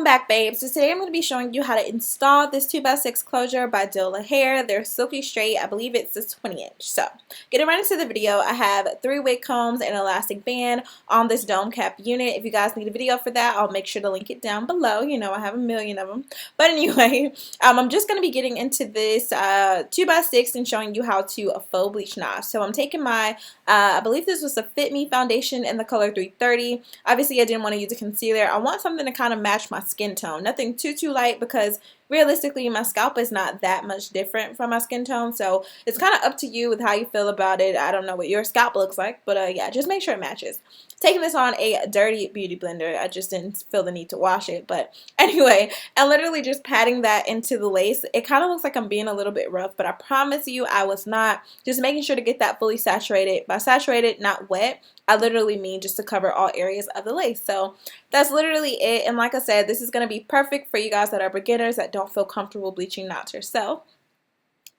Welcome back, babes. So today I'm going to be showing you how to install this 2x6 closure by DOLA hair. They're silky straight. I believe it's this 20-inch. So getting right into the video, I have 3 wig combs and an elastic band on this dome cap unit. If you guys need a video for that, I'll make sure to link it down below. You know, I have a million of them. But anyway, I'm just going to be getting into this 2x6 and showing you how to faux bleach knot. So I'm taking my, I believe this was a Fit Me foundation in the color 330. Obviously, I didn't want to use a concealer. I want something to kind of match my skin tone. Nothing too light, because realistically my scalp is not that much different from my skin tone, so it's kind of up to you with how you feel about it. I don't know what your scalp looks like, but yeah, just make sure it matches. Taking this on a dirty beauty blender. I just didn't feel the need to wash it, but anyway, and literally just patting that into the lace. It kind of looks like I'm being a little bit rough, but I promise you I was not. Just making sure to get that fully saturated. By saturated, not wet, I literally mean just to cover all areas of the lace. So that's literally it. And like I said, this is going to be perfect for you guys that are beginners that don't feel comfortable bleaching knots yourself.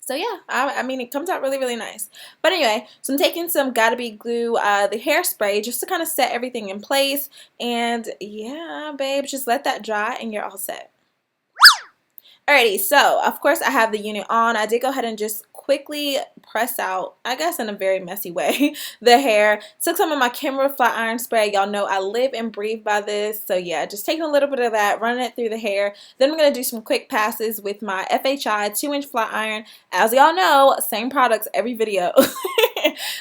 So yeah, I mean, it comes out really nice. But anyway, so I'm taking some Gotta Be Glue, the hairspray, just to kind of set everything in place. And yeah, babe, just let that dry and you're all set. Alrighty, so of course I have the unit on. I did go ahead and just quickly press out, I guess in a very messy way, the hair. Took some of my camera flat iron spray. Y'all know I live and breathe by this. So yeah, just taking a little bit of that, running it through the hair. Then I'm going to do some quick passes with my FHI 2-inch flat iron. As y'all know, same products every video.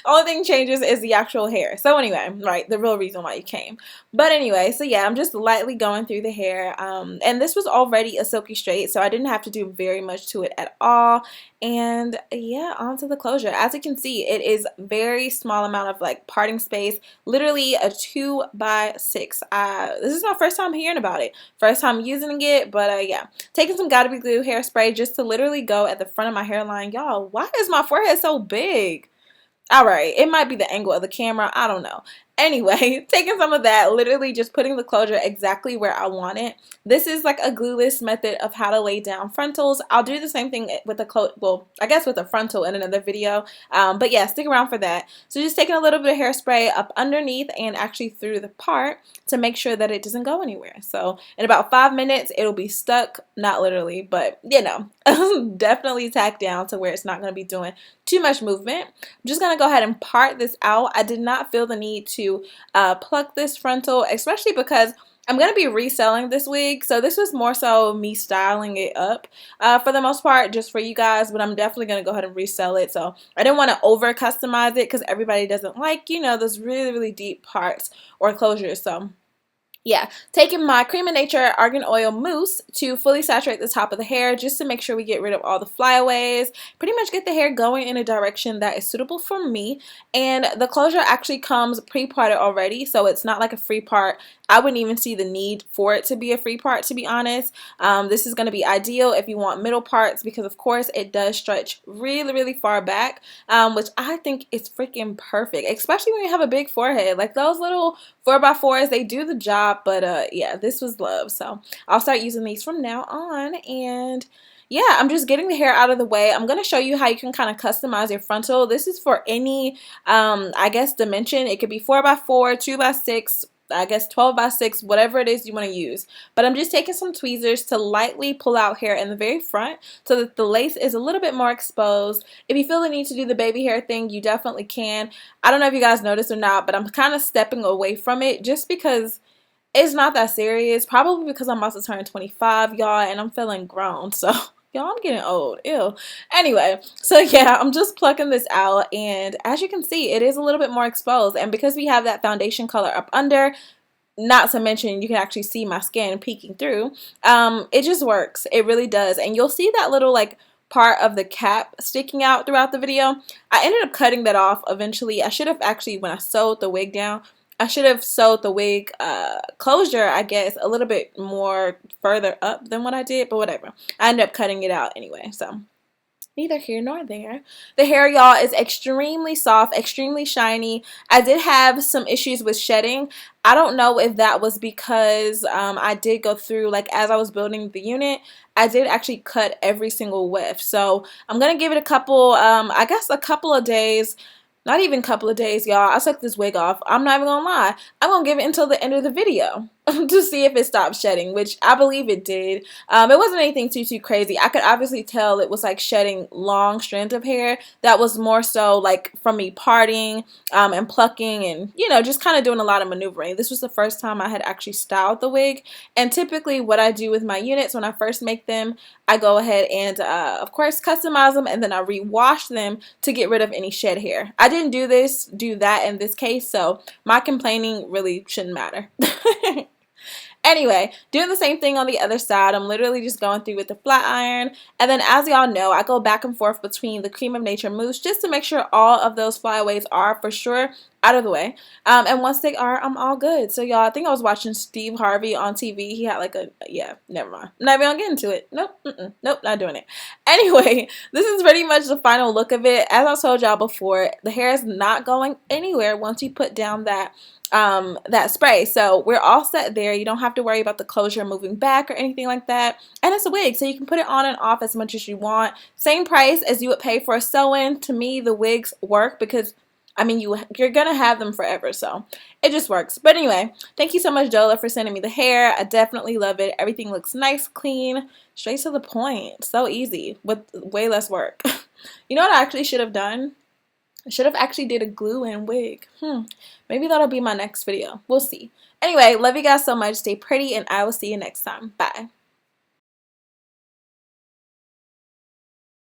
Only thing changes is the actual hair. So anyway, right, the real reason why you came. But anyway, so yeah, I'm just lightly going through the hair. And this was already a silky straight, so I didn't have to do very much to it at all. And yeah, onto the closure. As you can see, it is very small amount of like parting space, literally a 2x6. This is my first time hearing about it, first time using it, but yeah, taking some Gotta Be Glue hairspray just to literally go at the front of my hairline. Y'all, why is my forehead so big? Alright, it might be the angle of the camera, I don't know. Anyway, taking some of that, literally just putting the closure exactly where I want it. This is like a glueless method of how to lay down frontals. I'll do the same thing with the well, I guess with a frontal in another video. But yeah, stick around for that. So just taking a little bit of hairspray up underneath and actually through the part to make sure that it doesn't go anywhere. So in about 5 minutes, it'll be stuck, not literally, but you know, definitely tacked down to where it's not going to be doing too much movement. I'm just going to go ahead and part this out. I did not feel the need to pluck this frontal, especially because I'm going to be reselling this wig, so this was more so me styling it up for the most part, just for you guys, but I'm definitely going to go ahead and resell it. So I didn't want to over customize it because everybody doesn't like, you know, those really deep parts or closures. So yeah, taking my Cream of Nature Argan Oil Mousse to fully saturate the top of the hair just to make sure we get rid of all the flyaways, pretty much get the hair going in a direction that is suitable for me. And the closure actually comes pre-parted already, so it's not like a free part. I wouldn't even see the need for it to be a free part, to be honest. This is going to be ideal if you want middle parts, because of course it does stretch really far back, which I think is freaking perfect, especially when you have a big forehead. Like those little 4x4s, they do the job. But yeah, this was love. So I'll start using these from now on. And yeah, I'm just getting the hair out of the way. I'm going to show you how you can kind of customize your frontal. This is for any, I guess, dimension. It could be 4x4, 2x6, I guess 12x6, whatever it is you want to use. But I'm just taking some tweezers to lightly pull out hair in the very front so that the lace is a little bit more exposed. If you feel the need to do the baby hair thing, you definitely can. I don't know if you guys noticed or not, but I'm kind of stepping away from it just because it's not that serious. Probably because I'm about to turn 25, y'all, and I'm feeling grown. So y'all, I'm getting old. Ew. Anyway, so yeah, I'm just plucking this out, and as you can see, it is a little bit more exposed. And because we have that foundation color up under, not to mention you can actually see my skin peeking through, it just works. It really does. And you'll see that little like part of the cap sticking out throughout the video. I ended up cutting that off eventually. I should have actually, when I sewed the wig down, I should have sewed the wig closure, I guess, a little bit more further up than what I did, but whatever. I ended up cutting it out anyway, so neither here nor there. The hair, y'all, is extremely soft, extremely shiny. I did have some issues with shedding. I don't know if that was because I did go through, like, as I was building the unit, I did actually cut every single weft. So I'm going to give it a couple, I guess a couple of days. Not even a couple of days, y'all. I took this wig off. I'm not even gonna lie. I'm gonna give it until the end of the video. to see if it stopped shedding, which I believe it did. It wasn't anything too crazy. I could obviously tell it was like shedding long strands of hair. That was more so like from me parting and plucking and, you know, just kind of doing a lot of maneuvering. This was the first time I had actually styled the wig. And typically what I do with my units when I first make them, I go ahead and, of course, customize them, and then I rewash them to get rid of any shed hair. I didn't do that in this case, so my complaining really shouldn't matter. Anyway, doing the same thing on the other side. I'm literally just going through with the flat iron. And then as y'all know, I go back and forth between the Cream of Nature mousse just to make sure all of those flyaways are for sure out of the way. And once they are, I'm all good. So y'all, I think I was watching Steve Harvey on TV. He had like yeah, never mind. I'm not even gonna get into it. Nope, nope, not doing it. Anyway, this is pretty much the final look of it. As I told y'all before, the hair is not going anywhere once you put down that spray. So we're all set there. You don't have to worry about the closure moving back or anything like that. And it's a wig, so you can put it on and off as much as you want. Same price as you would pay for a sew-in. To me, the wigs work because, I mean, you're gonna have them forever, so it just works. But anyway, thank you so much, DOLA, for sending me the hair. I definitely love it. Everything looks nice, clean, straight to the point. So easy with way less work. You know what I actually should have done? I should have actually did a glue-in wig. Maybe that'll be my next video. We'll see. Anyway, love you guys so much. Stay pretty, and I will see you next time. Bye.